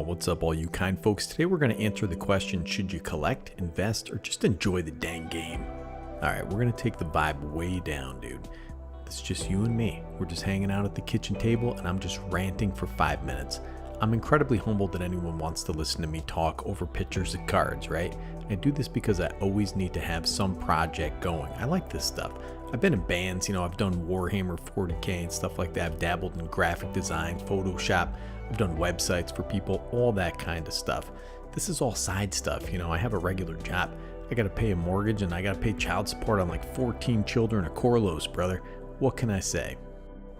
What's up all you kind folks? Today we're going to answer the question, should you collect, invest, or just enjoy the dang game? Alright, we're going to take the vibe way down, dude. It's just you and me. We're just hanging out at the kitchen table and I'm just ranting for 5 minutes. I'm incredibly humbled that anyone wants to listen to me talk over pictures of cards, right? I do this because I always need to have some project going. I like this stuff. I've been in bands, I've done Warhammer 40K and stuff like that. I've dabbled in graphic design, Photoshop. I've done websites for people, all that kind of stuff. This is all side stuff, I have a regular job. I gotta pay a mortgage and I gotta pay child support on like 14 children of Corlos, brother. What can I say?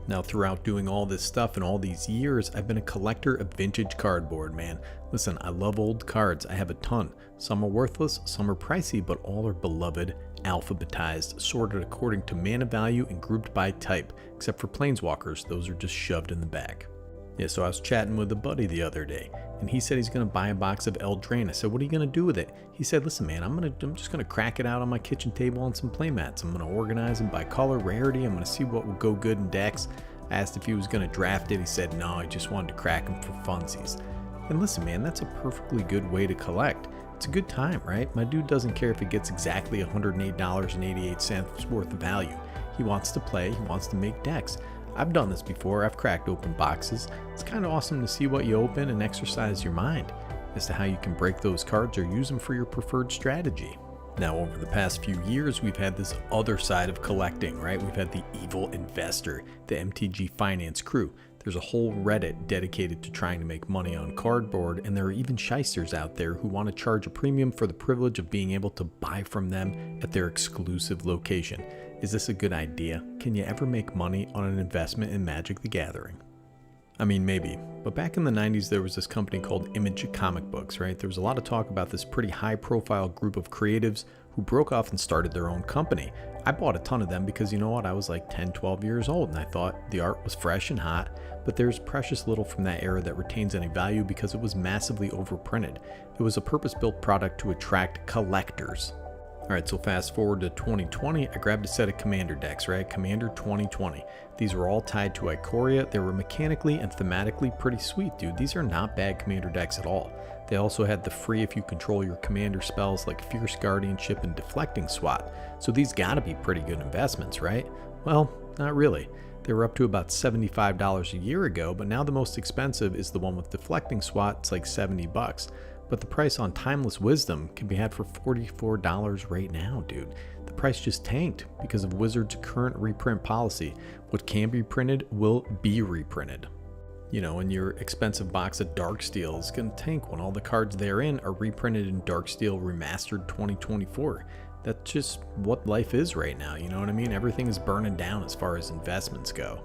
Now, throughout doing all this stuff and all these years, I've been a collector of vintage cardboard, man. Listen, I love old cards. I have a ton. Some are worthless, some are pricey, but all are beloved, alphabetized, sorted according to mana value and grouped by type, except for planeswalkers. Those are just shoved in the back. Yeah, so I was chatting with a buddy the other day, and he said he's going to buy a box of Eldraine. I said, what are you going to do with it? He said, listen, man, I'm just going to crack it out on my kitchen table on some playmats. I'm going to organize them by color, rarity. I'm going to see what will go good in decks. I asked if he was going to draft it. He said, no, I just wanted to crack them for funsies. And listen, man, that's a perfectly good way to collect. It's a good time, right? My dude doesn't care if it gets exactly $108.88 worth of value. He wants to play. He wants to make decks. I've done this before. I've cracked open boxes. It's kind of awesome to see what you open and exercise your mind as to how you can break those cards or use them for your preferred strategy. Now, over the past few years, we've had this other side of collecting, right? We've had the evil investor, the MTG finance crew. There's a whole Reddit dedicated to trying to make money on cardboard, and there are even shysters out there who want to charge a premium for the privilege of being able to buy from them at their exclusive location. Is this a good idea? Can you ever make money on an investment in Magic the Gathering? I mean, maybe. But back in the 90s, there was this company called Image Comic Books, right? There was a lot of talk about this pretty high-profile group of creatives who broke off and started their own company. I bought a ton of them because, you know what, I was like 10, 12 years old, and I thought the art was fresh and hot, but there's precious little from that era that retains any value because it was massively overprinted. It was a purpose-built product to attract collectors. Alright, so fast forward to 2020, I grabbed a set of Commander decks, right? Commander 2020. These were all tied to Ikoria. They were mechanically and thematically pretty sweet, dude. These are not bad Commander decks at all. They also had the free if you control your Commander spells like Fierce Guardianship and Deflecting Swat. So these gotta be pretty good investments, right? Well, not really. They were up to about $75 a year ago, but now the most expensive is the one with Deflecting Swat. It's like 70 bucks. But the price on Timeless Wisdom can be had for $44 right now, dude. The price just tanked because of Wizards' current reprint policy. What can be printed will be reprinted. And your expensive box of Darksteel is going to tank when all the cards therein are reprinted in Darksteel Remastered 2024. That's just what life is right now, you know what I mean? Everything is burning down as far as investments go.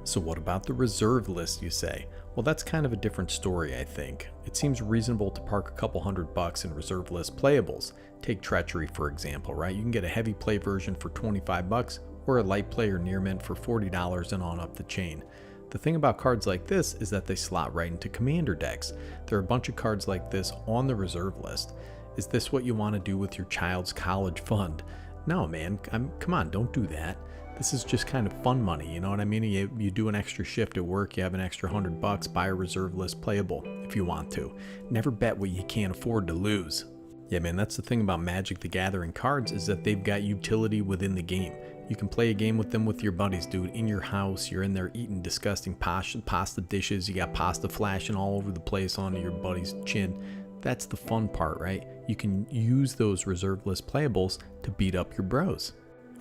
So what about the reserve list, you say? Well, that's kind of a different story, I think. It seems reasonable to park a couple $100 in reserve list playables. Take Treachery, for example, right? You can get a heavy play version for $25 or a light play or near mint for $40 and on up the chain. The thing about cards like this is that they slot right into Commander decks. There are a bunch of cards like this on the reserve list. Is this what you want to do with your child's college fund? No, man, come on, don't do that. This is just kind of fun money, you know what I mean? You do an extra shift at work, you have an extra $100, buy a reserve list playable if you want to. Never bet what you can't afford to lose. Yeah, man, that's the thing about Magic the Gathering cards is that they've got utility within the game. You can play a game with them with your buddies, dude, in your house. You're in there eating disgusting pasta dishes. You got pasta flashing all over the place onto your buddy's chin. That's the fun part, right? You can use those reserve list playables to beat up your bros.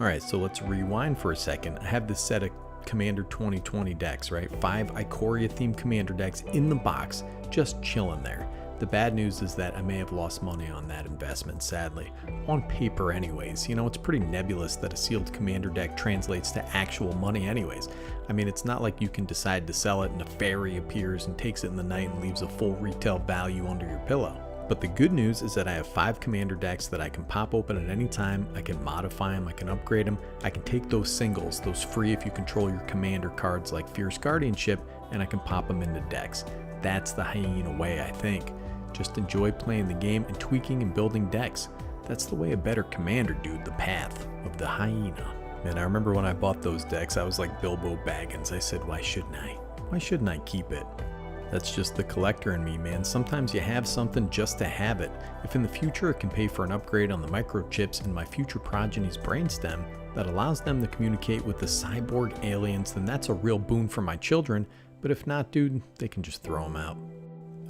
Alright, so let's rewind for a second. I have this set of Commander 2020 decks, right? 5 Ikoria themed Commander decks in the box, just chilling there. The bad news is that I may have lost money on that investment, sadly. On paper anyways, it's pretty nebulous that a sealed Commander deck translates to actual money anyways. I mean, it's not like you can decide to sell it and a fairy appears and takes it in the night and leaves a full retail value under your pillow. But the good news is that I have 5 Commander decks that I can pop open at any time. I can modify them, I can upgrade them, I can take those singles, those free if you control your Commander cards like Fierce Guardianship, and I can pop them into decks. That's the Hyena way, I think. Just enjoy playing the game and tweaking and building decks. That's the way a better Commander, dude, the path of the Hyena. Man, I remember when I bought those decks, I was like Bilbo Baggins. I said, why shouldn't I? Why shouldn't I keep it? That's just the collector in me, man. Sometimes you have something just to have it. If in the future it can pay for an upgrade on the microchips in my future progeny's brainstem that allows them to communicate with the cyborg aliens, then that's a real boon for my children. But if not, dude, they can just throw them out.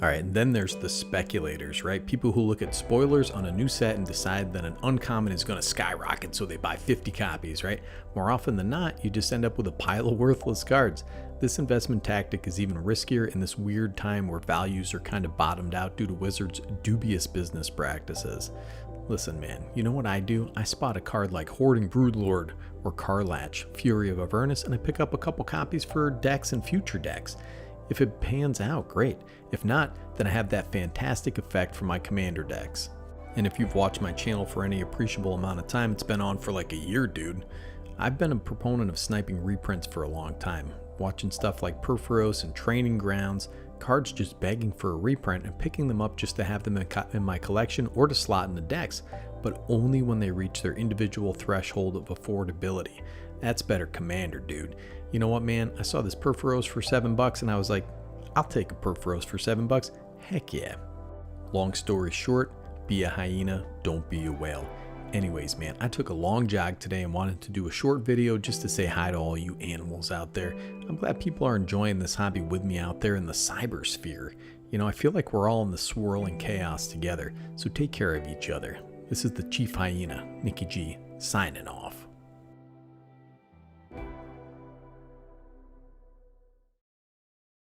Alright, and then there's the speculators, right? People who look at spoilers on a new set and decide that an uncommon is going to skyrocket, so they buy 50 copies, right? More often than not, you just end up with a pile of worthless cards. This investment tactic is even riskier in this weird time where values are kind of bottomed out due to Wizards' dubious business practices. Listen, man, you know what I do? I spot a card like Hoarding Broodlord or Karlach, Fury of Avernus, and I pick up a couple copies for decks and future decks. If it pans out, great. If not, then I have that fantastic effect for my commander decks. And if you've watched my channel for any appreciable amount of time, it's been on for like a year, dude. I've been a proponent of sniping reprints for a long time, watching stuff like Perforos and Training Grounds, cards just begging for a reprint and picking them up just to have them in my collection or to slot in the decks, but only when they reach their individual threshold of affordability. That's better commander, dude. You know what, man? I saw this Perforos for $7 and I was like, I'll take a Perforos for $7. Heck yeah. Long story short, be a hyena, don't be a whale. Anyways, man, I took a long jog today and wanted to do a short video just to say hi to all you animals out there. I'm glad people are enjoying this hobby with me out there in the cybersphere. You know, I feel like we're all in the swirling chaos together, so take care of each other. This is the Chief Hyena, Nicky G, signing off.